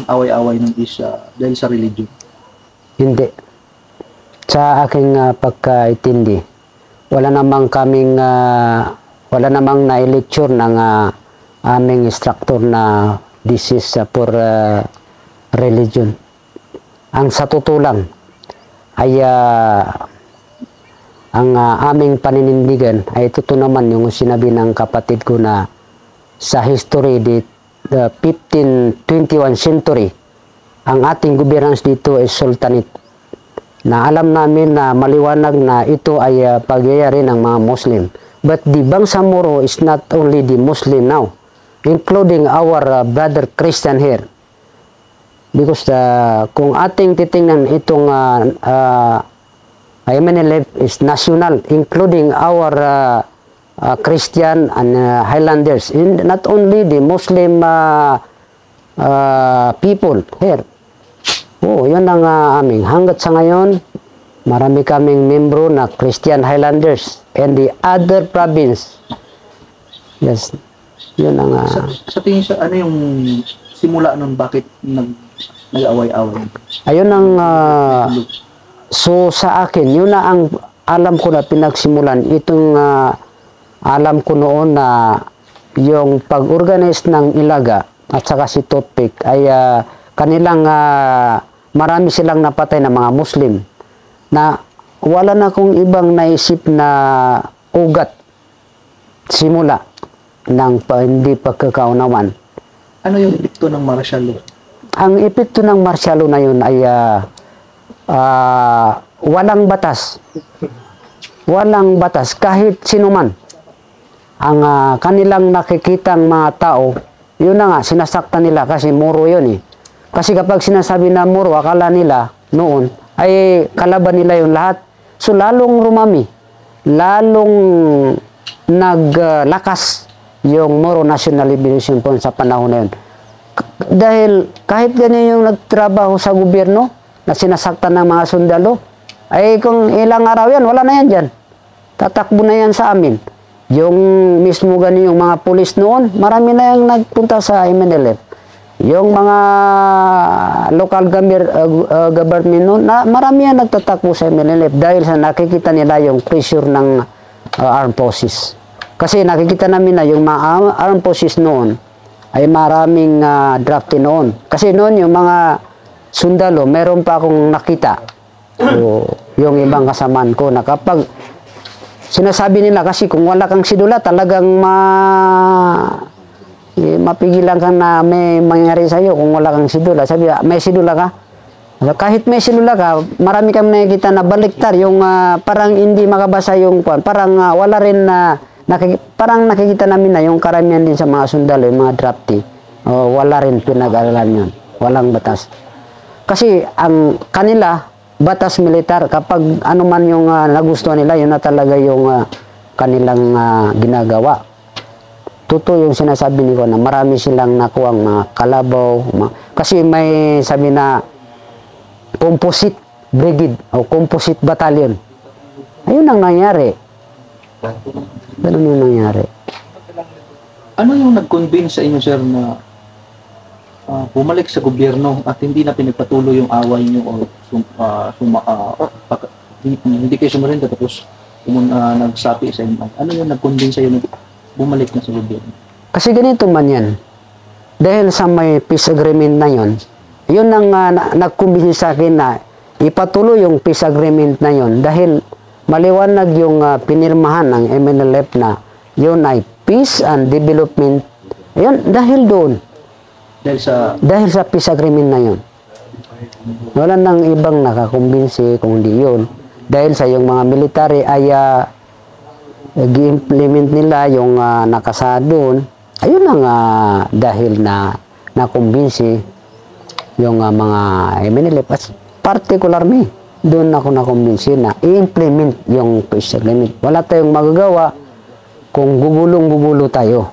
ang away-away ng dahil sa religion? Hindi. Sa aking pagkaintindi, wala namang na-lecture ng aming instructor na this is for religion. Ang sa tutulang ay ang aming paninindigan ay ito naman yung sinabi ng kapatid ko na sa history the 1521 century ang ating governance dito ay sultanate, na alam namin na maliwanag na ito ay pagyayari ng mga Muslim. But the Bangsamoro is not only the Muslim now, including our brother Christian here. Because kung ating titingnan itong MNLF is national, including our Christian and Highlanders, and not only the Muslim people here. Yun ang aming. Hanggat sa ngayon, marami kaming membro na Christian Highlanders and the other province. Yes. Yun ang... Sa tingin siya, ano yung simula nun, bakit nag-away-away? Ayun ang... so sa akin, yun na ang alam ko na pinagsimulan. Itong alam ko noon na yung pag-organize ng Ilaga at saka si Toothpick ay kanilang marami silang napatay na mga Muslim na wala na akong ibang naisip na ugat simula ng hindi pagkakaunawan. Ano yung epekto ng martial law? Ang epekto ng martial law na yun ay walang batas. Walang batas kahit sino man. Ang kanilang nakikitang mga tao, yun na nga, sinasaktan nila kasi muro yun eh. Kasi kapag sinasabi na muro, akala nila noon, ay kalaban nila yung lahat. So lalong rumami, lalong naglakas yung Moro National Liberation Front sa panahon na yun. Dahil kahit ganyan yung nagtrabaho sa gobyerno, na sinasaktan ng mga sundalo, ay kung ilang araw yan, wala na yan dyan. Tatakbo na yan sa amin. Yung mismo ganyan yung mga pulis noon, marami na yung nagpunta sa MNLF. Yung mga local government noon, marami yan nagtatakbo sa MNLF dahil sa nakikita nila yung pressure ng armed forces. Kasi nakikita namin na yung mga armed forces noon ay maraming drafty noon. Kasi noon yung mga sundalo, meron pa akong nakita. So, yung ibang kasamaan ko na kapag sinasabi nila kasi kung wala kang sidula talagang mapigilan ka na may mangyari sa'yo kung wala kang sidula. Sabi, may sidula ka? Kahit may sidula ka, marami kami nakikita na baliktar, yung parang hindi makabasa yung parang wala rin na parang nakikita namin na yung karamihan din sa mga sundalo, yung mga drafty. Wala rin pinag-aralan yun. Walang batas. Kasi ang kanila, batas militar, kapag ano man yung nagustuhan nila, yun na talaga yung kanilang ginagawa. Totoo yung sinasabi ni ko na marami silang nakuhang mga kalabaw. Kasi may sabi na composite brigade o composite battalion. Ayun ang nangyari. Ganun yung nangyari. Ano yung nag-convince sa inyo, sir, na bumalik sa gobyerno at hindi na pinagpatuloy yung away nyo o hindi kayo sumurinda tapos nagsapi sa inyo? Ano yung nag-convince sa'yo na bumalik na sa gobyerno? Kasi ganito man yan. Dahil sa may peace agreement na yun, yun ang nag-convince sa akin na ipatuloy yung peace agreement na yun dahil maliwanag yung pinirmahan ng MNLF na yun ay peace and development. Yun, dahil doon. Dahil sa peace agreement na yun. Wala nang ibang nakakumbinsi kung hindi yun. Dahil sa yung mga military ay i-implement nila yung nakasa doon. Ayun ang dahil na nakumbinsi yung mga MNLF. Particularly, doon ako nakumbinsi na i-implement yung peace agreement. Wala tayong magagawa kung gugulong-gugulo tayo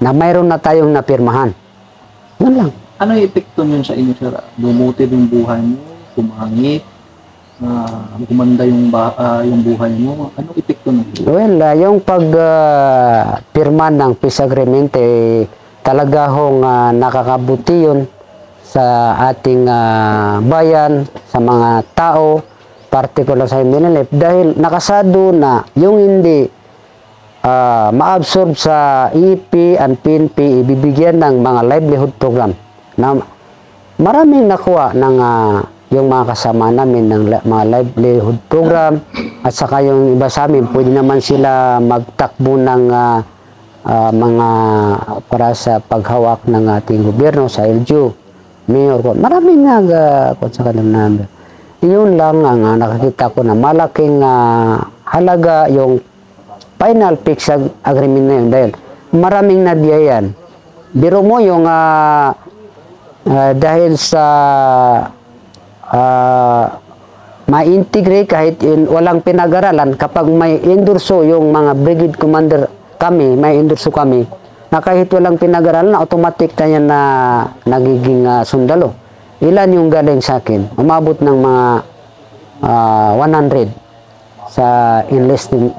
na mayroon na tayong napirmahan. Yun lang. Ano yung epekto nyo sa inyo, sir? Bumuti yung buhay nyo, kumangit, gumanda yung buhay nyo. Anong epekto nyo? Well, yung pag pirma ng peace agreement, talaga hong nakakabuti yun sa ating bayan, sa mga tao, particular sa Minilip, dahil nakasado na yung hindi ma-absorb sa EP and PNP, ibibigyan ng mga livelihood program na maraming nakuha ng yung mga kasama namin ng mga livelihood program, at saka yung iba sa amin, pwede naman sila magtakbo ng mga para sa paghawak ng ating gobyerno sa LGU, mayor ko. Maraming kung sa kanila namin. Yun lang ang nakakita ko na malaking halaga yung final fix agreement na yun, dahil maraming nabiyayan. Biro mo yung dahil sa ma-integrate kahit walang pinag-aralan, kapag may endorso yung mga brigade commander kami, may endorso kami, na kahit walang pinag-aralan, automatic na yan na nagiging sundalo. Ilan yung galing sa akin? Umabot ng mga 100 sa enlistment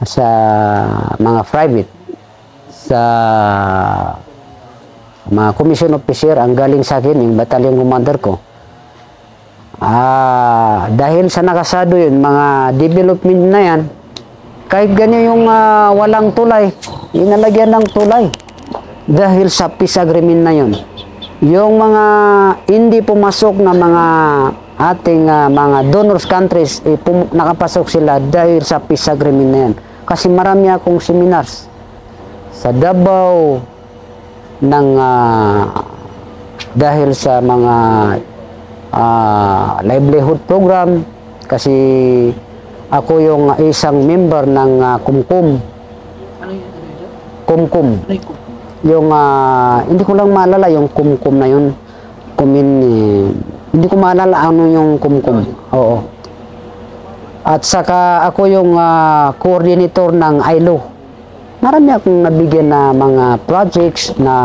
sa mga private, sa mga commission officer ang galing sa akin, yung battalion commander ko. Dahil sa nakasado yun, mga development na yan, kahit ganyan yung walang tulay, inalagyan ng tulay. Dahil sa peace agreement na yun, yung mga hindi pumasok na mga ating mga donors countries, nakapasok sila dahil sa peace agreement na yan. Kasi marami akong seminars sa Davao, dahil sa mga livelihood program, kasi ako yung isang member ng Kumkum. Ano yun? Kumkum. Ano yung kumkum? Yung hindi ko lang maalala yung Kumkum na yun. Hindi ko maalala ano yung Kumkum. Oo. At saka ako yung coordinator ng ILO. Marami akong nabigyan na mga projects na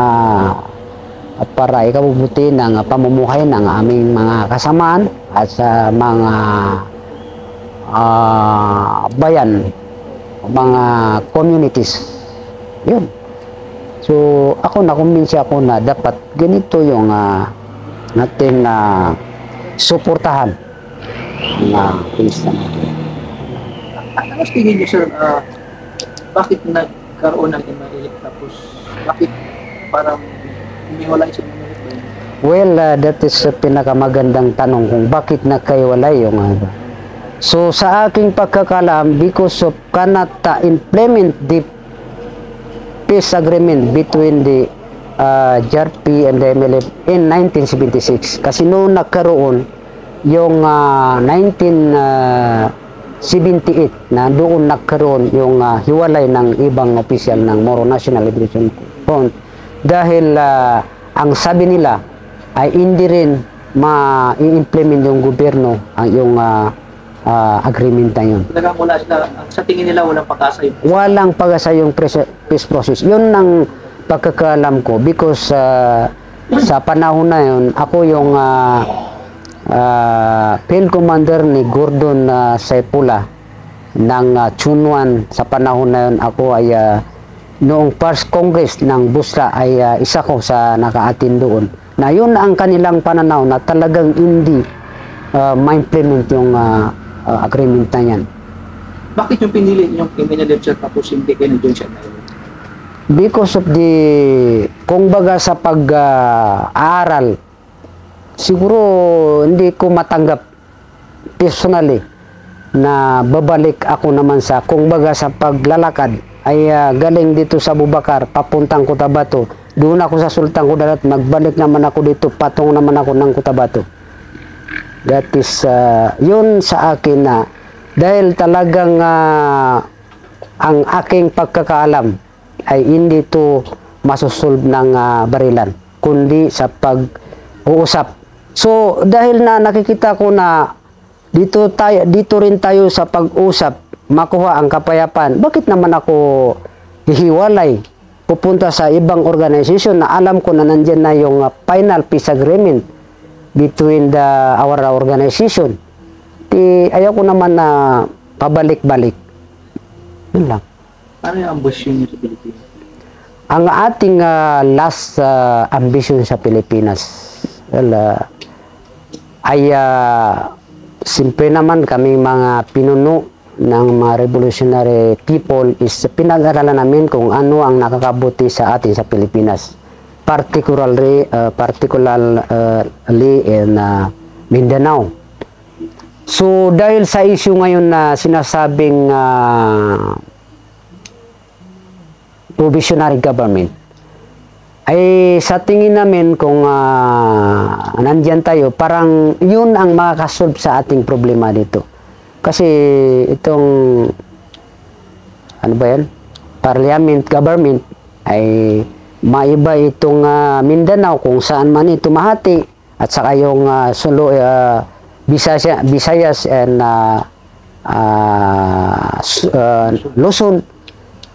para ikabubuti ng pamumuhay ng aming mga kasamaan at sa mga bayan, mga communities. Yun. So, ako nakumbinsi ako na dapat ganito yung natin suportahan na Krista natin. Ano tingin niyo, sir, bakit nagkaroon ng Minilip, tapos bakit parang humiwalay sa Minilip? Well, that is pinakamagandang tanong kung bakit nakaiwalay yung So, sa aking pagkakalam, because of cannot implement the peace agreement between the JRP and the MLF in 1976. Kasi noon nagkaroon yung 1978 na doon nagkaroon yung hiwalay ng ibang opisyal ng Moro National Liberation Front, dahil ang sabi nila ay hindi rin ma-implement yung gobyerno ang yung agreement na yun. Mula sila, sa tingin nila walang pag-asa yung Walang pag-asa yung peace process. Yun ang pagkakalam ko, because sa panahon na yun, ako yung field commander ni Gordon Saipula ng Chunwan. Sa panahon na yun, ako ay noong first congress ng Busra ay isa ko sa nakaatin doon. Na yun ang kanilang pananaw na talagang hindi ma-implement yung agreement na yan. Bakit yung pinili yung Minilip, sir, tapos hindi kayo nag-join siya? Because of kung baga sa pag-aaral, siguro hindi ko matanggap personally na babalik ako naman sa, kung baga sa paglalakad, ay galing dito sa Bubakar, papuntang Cotabato. Doon ako sa Sultan Kudarat, magbalik naman ako dito, patong naman ako ng Cotabato. That is, yun sa akin na, dahil talagang ang aking pagkakaalam ay hindi to masusolve ng barilan, kundi sa pag-uusap. So, dahil na nakikita ko na dito rin tayo sa pag-usap, makuha ang kapayapaan, bakit naman ako hihiwalay, pupunta sa ibang organization na alam ko na nandyan na yung final peace agreement between our organization. Ayaw ko naman na pabalik-balik. Yun lang. Ano yung ambusyon niyo sa Pilipinas? ang ating last ambition sa Pilipinas, well, siyempre naman kami mga pinuno ng mga revolutionary people is pinag-aralan namin kung ano ang nakakabuti sa atin sa Pilipinas. Particularly in Mindanao. So dahil sa issue ngayon na sinasabing provisionary government, ay sa tingin namin kung nandyan tayo, parang yun ang makakasolve sa ating problema dito. Kasi itong, ano ba yan? Parliament government ay maiba itong Mindanao kung saan man ito mahati, at saka yung Visayas and Luzon.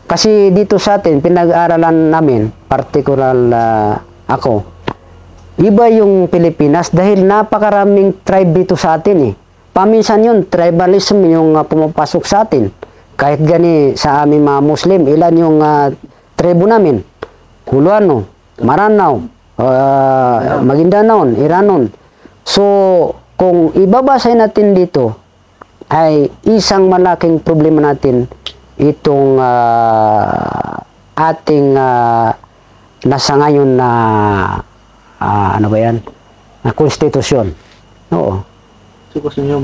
Kasi dito sa atin, pinag-aaralan namin, particular ako, iba yung Pilipinas dahil napakaraming tribe dito sa atin eh. Paminsan yun, tribalism yung pumapasok sa atin. Kahit gani sa aming mga Muslim, ilan yung tribo namin? Huluano, Maranao, Maguindanao, Iranon. So, kung ibabasay natin dito, ay isang malaking problema natin itong ating nasa ngayon na ano ba yan? Na konstitusyon. Oo. So gusto nyo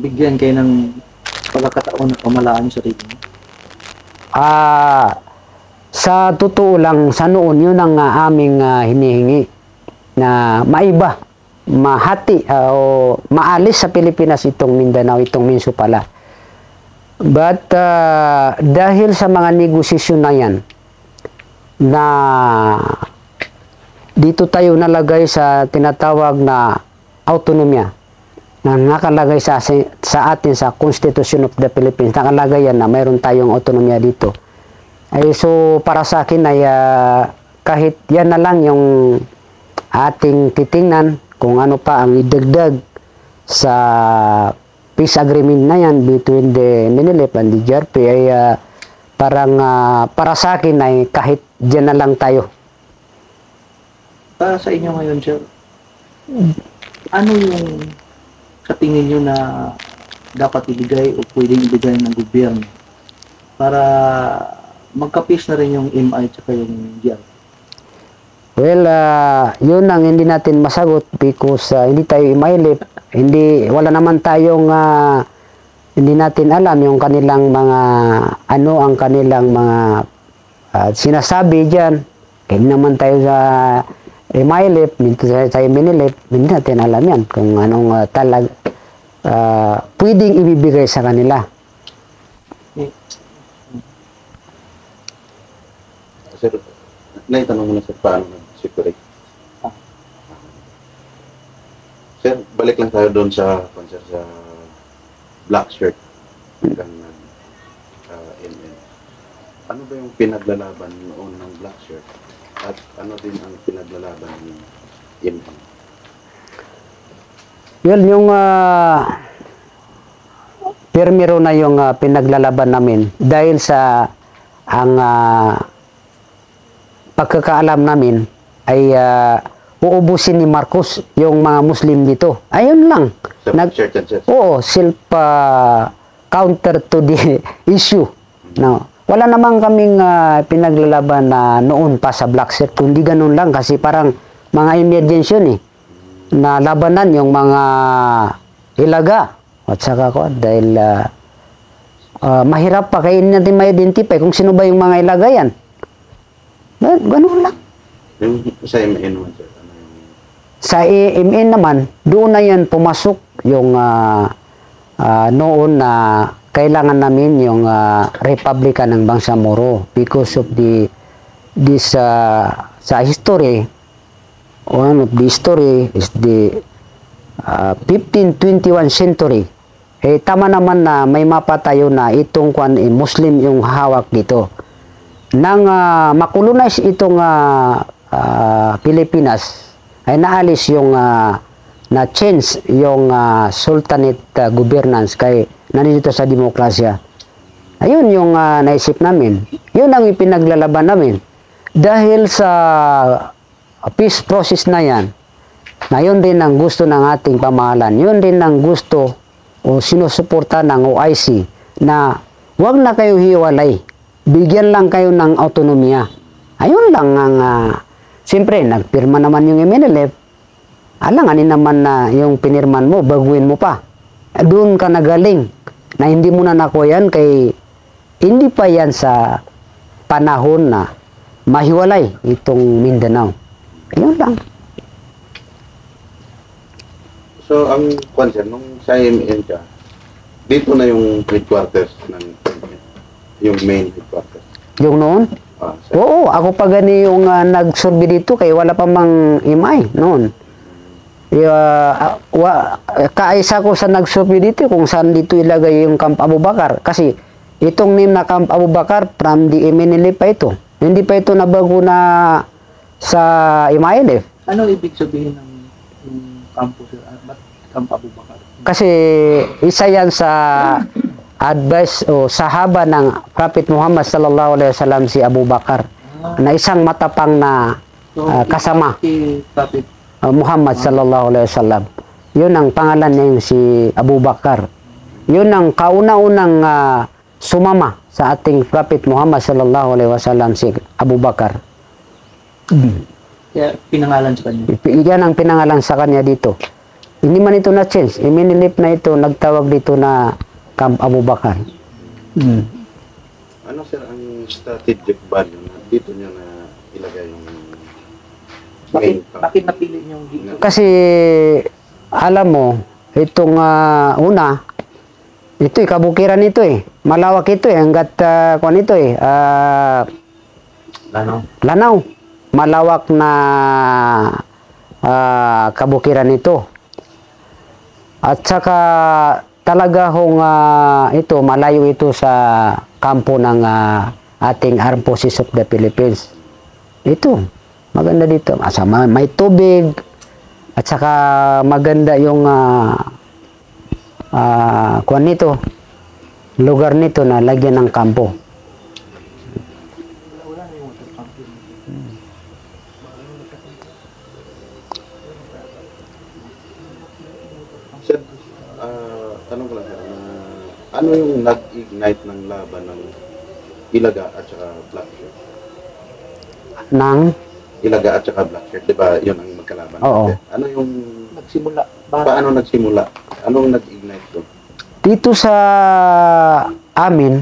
bigyan kayo ng pagkakataon na pamalaan sa sarili mo? Sa totoo lang, sa noon, yun ang aming hinihingi na maiba, mahati o maalis sa Pilipinas itong Mindanao, itong Minso pala. But dahil sa mga negosasyon na yan, na dito tayo nalagay sa tinatawag na autonomya, na nakalagay sa atin sa Constitution of the Philippines, nakalagay yan na mayroon tayong autonomya dito. Ay, so para sa akin ay kahit yan na lang yung ating titingnan kung ano pa ang idagdag sa peace agreement na yan between the Minilip and the JRP ay parang para sa akin ay kahit dyan na lang tayo. Para sa inyo ngayon, sir, ano yung sa tingin nyo na dapat ibigay o pwedeng ibigay ng gobyerno para magka-peace na rin yung MI at yung JRP? Well, yun ang hindi natin masagot because hindi tayo imailip. Wala naman tayong hindi natin alam yung kanilang mga ano ang kanilang mga sinasabi diyan. Hindi naman tayo sa imailip, dito tayo minilip, hindi natin alam yan kung anong pwedeng ibibigay sa kanila. Sir, naitanong mo na sir, paano nag-separate? Sir, balik lang tayo doon sa black shirt hanggang NN. Ano ba yung pinaglalaban noon ng black shirt? At ano din ang pinaglalaban ng NN? Well, yung permiro na yung pinaglalaban namin dahil sa ang pagkakaalam namin ay uubusin ni Marcos yung mga Muslim dito. Ayun lang. Oo, self counter to the issue. No. Wala naman kaming pinaglalaban na noon pa sa black shirt, kundi ganun lang kasi parang mga emergency yun eh. Na labanan yung mga ilaga. At saka ko, dahil mahirap pa kayo natin ma-identify kung sino ba yung mga ilaga yan. Ganun lang. Yung sa MN naman, sir? Ano yung... Sa MN naman, doon na yan pumasok yung noon na kailangan namin yung Republika ng Bangsamoro because of this sa history. One of the history is the 1521 century. Tama naman na may mapa tayo na itong Muslim yung hawak dito. Nang makolonize itong Pilipinas, ay naalis yung na-change yung sultanate governance kay nandito sa demokrasya. Ayun yung naisip namin. Yun ang ipinaglalaban namin. dahil sa peace process na yan, na yun din ang gusto ng ating pamahalaan, yun din ang gusto o sinusuporta ng OIC na wag na kayo hiwalay, bigyan lang kayo ng autonomiya. Ayun lang ang, siyempre, nagpirma naman yung MNLF, alanganin naman na yung pinirman mo, baguhin mo pa. Doon ka nagaling, na hindi mo na nakuha yan kay hindi pa yan sa panahon na mahiwalay itong Mindanao. Ayun lang. So, ang kwanser, nung sa MN ka, dito na yung headquarters ng MN, yung main headquarters. Yung noon? Oo, ako pa gani yung nag-survey dito kay wala pa mang imay noon. Kaisa ko sa nag-survey dito kung saan dito ilagay yung Camp Abubakar. Kasi itong name na Camp Abubakar from the MNLF pa ito. Hindi pa ito nabago na sa MILF. Ano ibig sabihin ng campus, sir? Ba't Camp Abubakar? Kasi isa yan sa advice o sahaba ng Prophet Muhammad sallallahu alaihi wasallam si Abu Bakar na isang matapang na kasama Si Prophet Muhammad sallallahu alaihi wasallam. Yun ang pangalan niya si Abu Bakar. Yun ang kauna-unang sumama sa ating Prophet Muhammad sallallahu alaihi wasallam si Abu Bakar. kaya pinangalan sa kanya. Yan ang pinangalan sa kanya dito. Hindi man ito na-change. Iminilip na ito, nagtawag dito na Camp Abubakar. Ano sir ang strategic value na dito nyo na ilagay yung main camp? Bakit napili niyo dito? Kasi, alam mo, itong una, ito kabukiran ito malawak ito hanggat kuan ito Lanao. Malawak na kabukiran ito. At saka talaga hong ito malayo ito sa kampo ng ating Armed Forces of the Philippines. Ito, maganda dito. Asama, may tubig at saka maganda yung kuan nito, lugar nito na lagyan ng kampo. Sir, tanong ko lang sir, ano yung nag-ignite ng laban ng Ilaga at saka Black Shirt? Nang? Ilaga at saka Black Shirt, di ba yun ang magkalaban? Oo. Ano yung, Nagsimula. paano nagsimula? Anong nag-ignite doon? Dito sa amin,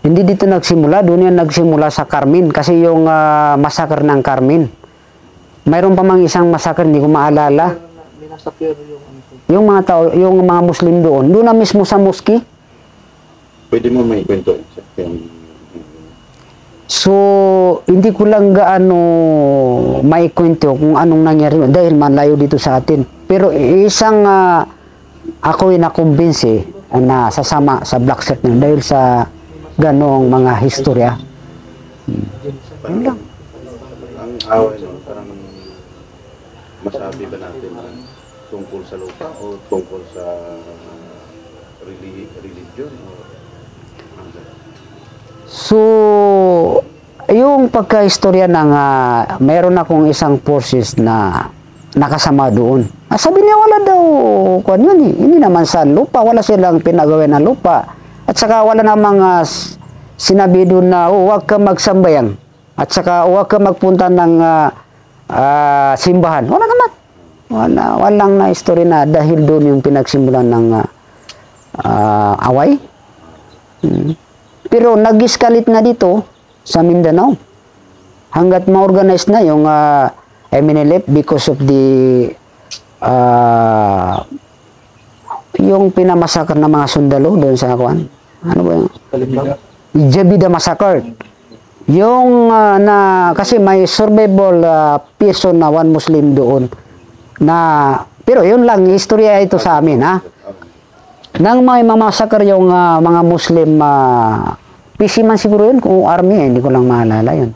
hindi dito nagsimula, doon yan nagsimula sa Carmen. Kasi yung massacre ng Carmen. Mayroon pa mang isang massacre, hindi ko maalala. Minasakir yung ano po. Yung mga tao, yung mga Muslim doon na mismo sa mosque. Pwede mo may kwento sir? So, hindi ko lang gaano maikwento kung anong nangyari dahil malayo dito sa atin. Pero isang ako yung nakumbinsi na sasama sa Black Shirt na dahil sa ganong mga historya. Parang, ang away no, parang masabi ba natin na tungkol sa lupa o tungkol sa religion o ano sir? So, yung pagka-istorya ng mayroon akong isang forces na nakasama doon. Sabi niya wala daw kuan yun Hindi naman sa lupa, wala silang pinagawin na lupa. At saka wala namang sinabi doon na huwag ka magsambayan. At saka huwag ka magpunta ng simbahan. Wala naman. Walang na istorya na dahil doon yung pinagsimulan ng away. Pero nag-escalate na dito sa Mindanao. Hanggat ma-organize na yung MNLF because of the yung pinamassacre ng mga sundalo doon sa Akuan. Ano ba yung? Jebida Massacre. Yung kasi may survivable person na one Muslim doon na pero yun lang istorya ito sa amin nang may mamasakar yung mga Muslim PC man siguro yun kung army hindi ko lang maalala yun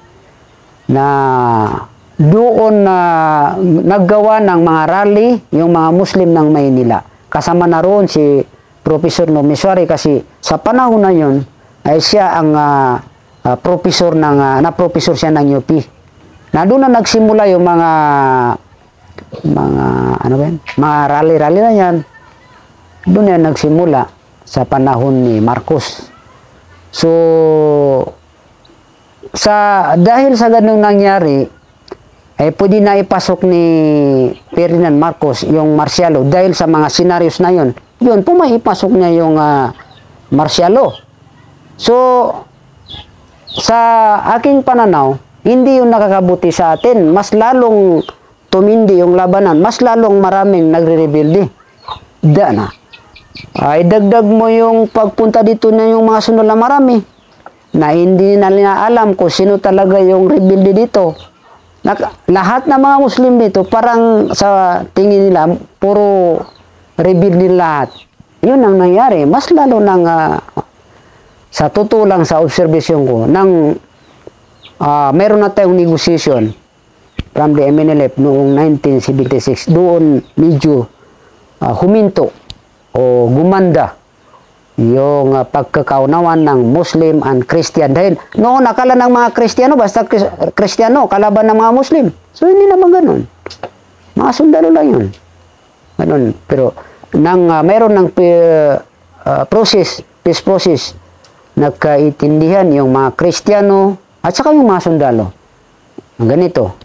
na doon naggawa ng mga rally yung mga Muslim ng Maynila kasama na roon si Professor Nomiswari kasi sa panahon na yun ay siya ang professor na professor siya ng UP. Na doon na nagsimula yung mga ano ba yan? Mga rally-rally na yan. Doon na nagsimula sa panahon ni Marcos. So, dahil sa ganung nangyari, ay pwede na ipasok ni Ferdinand Marcos yung martial law dahil sa mga scenarios na yun. Yun po may ipasok niya yung martial law. So, sa aking pananaw, hindi yung nakakabuti sa atin. Mas lalong tumindi yung labanan. Mas lalong maraming nagre-rebelde. Na. Ay dagdag mo yung pagpunta dito na yung mga sunod na marami. Na hindi na alam kung sino talaga yung rebelde dito. Lahat ng mga Muslim dito, parang sa tingin nila, puro rebelde lahat. Yun ang nangyari. Mas lalo nang sa totoo lang sa observation ko, nang meron na tayong negotiation from the MNLF noong 1976, doon medyo huminto o gumanda yung pagkakaunawan ng Muslim and Christian. Dahil noon akala ng mga Kristiyano, basta Kristiyano, kalaban ng mga Muslim. So hindi naman ganun. Mga sundalo lang yun. Ganun. Pero meron ng peace process, nagkaintindihan yung mga Kristiyano at saka yung mga sundalo. Ganito,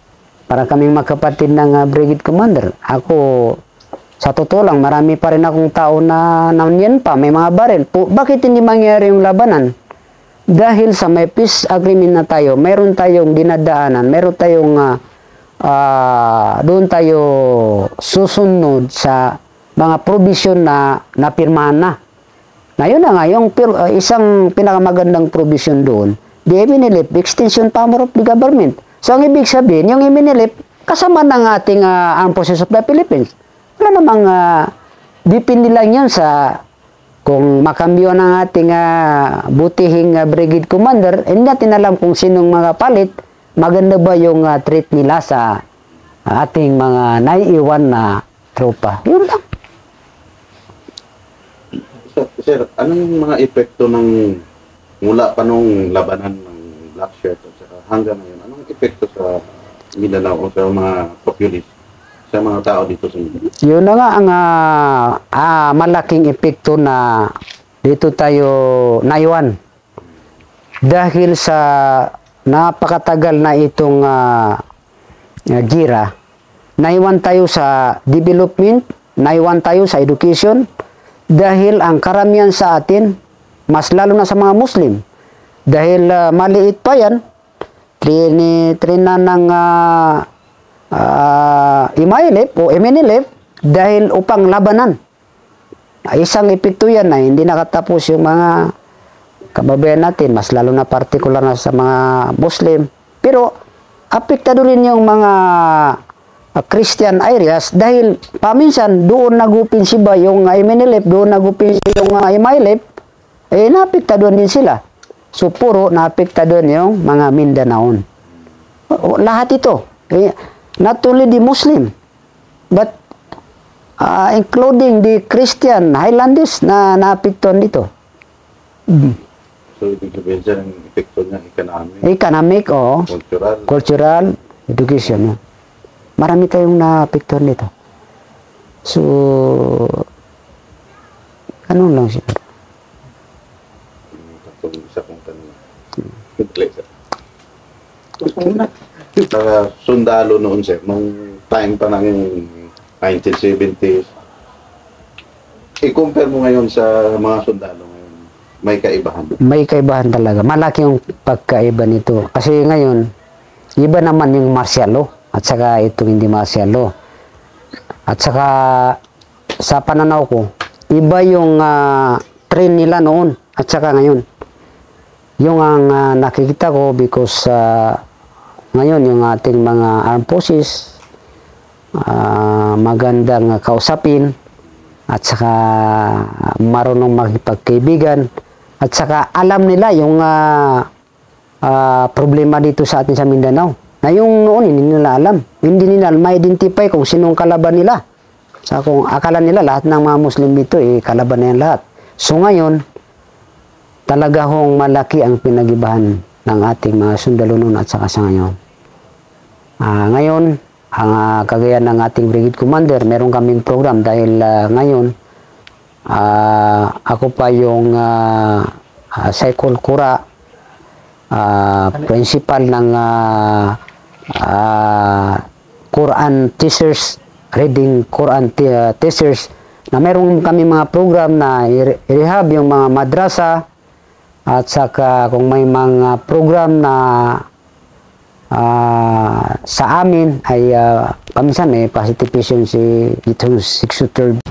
para kaming magkapatid ng Brigade Commander. Ako, sa totoo lang, marami pa rin akong tao na nandiyan pa, may mga baril. Bakit hindi mangyari yung labanan? Dahil sa may peace agreement na tayo, meron tayong dinadaanan, meron tayong doon tayo susunod sa mga provision na napirmahan na. Na yun na nga, yung isang pinakamagandang provision doon, the MNLF, extension power of the government. So, ang ibig sabihin, yung MNLF, kasama ng ating Armed Forces of the Philippines. Wala namang, depende lang yun sa, kung makambyo ng ating butihing Brigade Commander, hindi natin alam kung sinong mga palit, maganda ba yung treat nila sa ating mga naiiwan na tropa. Yun lang. Sir, anong mga epekto ng mula pa nung labanan ng Black Shirt at saka hanggang ngayon, anong epekto sa Mindanao o sa mga populist, sa mga tao dito sa Mindanao? Yun na nga ang malaking epekto na dito tayo naiwan. Dahil sa napakatagal na itong gira, naiwan tayo sa development, naiwan tayo sa education, dahil ang karamihan sa atin, mas lalo na sa mga Muslim, dahil maliit pa yan, trina ng MNLF o MNLF dahil upang labanan. Isang epekto yan na hindi nakatapos yung mga kababayan natin, mas lalo na partikular na sa mga Muslim. Pero apektado rin yung mga Christian areas dahil paminsan doon nagupinsiba yung MNLF, doon nagupinsiba yung MNLF, naapektadoon din sila. So puro naapektadoon yung mga Mindanaon. Lahat ito, not only the Muslim, but including the Christian Highlanders na naapektuhan dito. So, ibig sabihin dyan, ang epekto niya, Economic, o cultural, education. Marami tayong naapektuhan dito. So, ano lang siguro. Isa kong tanong. Sundalo noon, sir, nung time pa ng 1970s, i-compare mo ngayon sa mga sundalo ngayon, may kaibahan? May kaibahan talaga. Malaki yung pagkaiba nito. Kasi ngayon, iba naman yung martial law at saka itong hindi martial law. At saka sa pananaw ko, iba yung train nila noon at saka ngayon. Yung ang nakikita ko because ngayon yung ating mga armed forces magandang kausapin at saka marunong makipagkaibigan at saka alam nila yung problema dito sa atin sa Mindanao na yung noon hindi nila alam, hindi nila ma-identify kung sinong kalaban nila. Sa kung akala nila lahat ng mga Muslim dito kalaban na yan lahat. So ngayon talaga hong malaki ang pinagibahan ng ating mga sundalo noon at saka sa ngayon. Ngayon, ang kagaya ng ating brigade commander, meron kaming program dahil ngayon, ako pa yung Saikol Kura, principal ng Quran teachers, reading Quran teachers, na meron kami mga program na i-rehab yung mga madrasa at saka kung may mga program na sa amin ay paminsan may participation si itong 6 to 3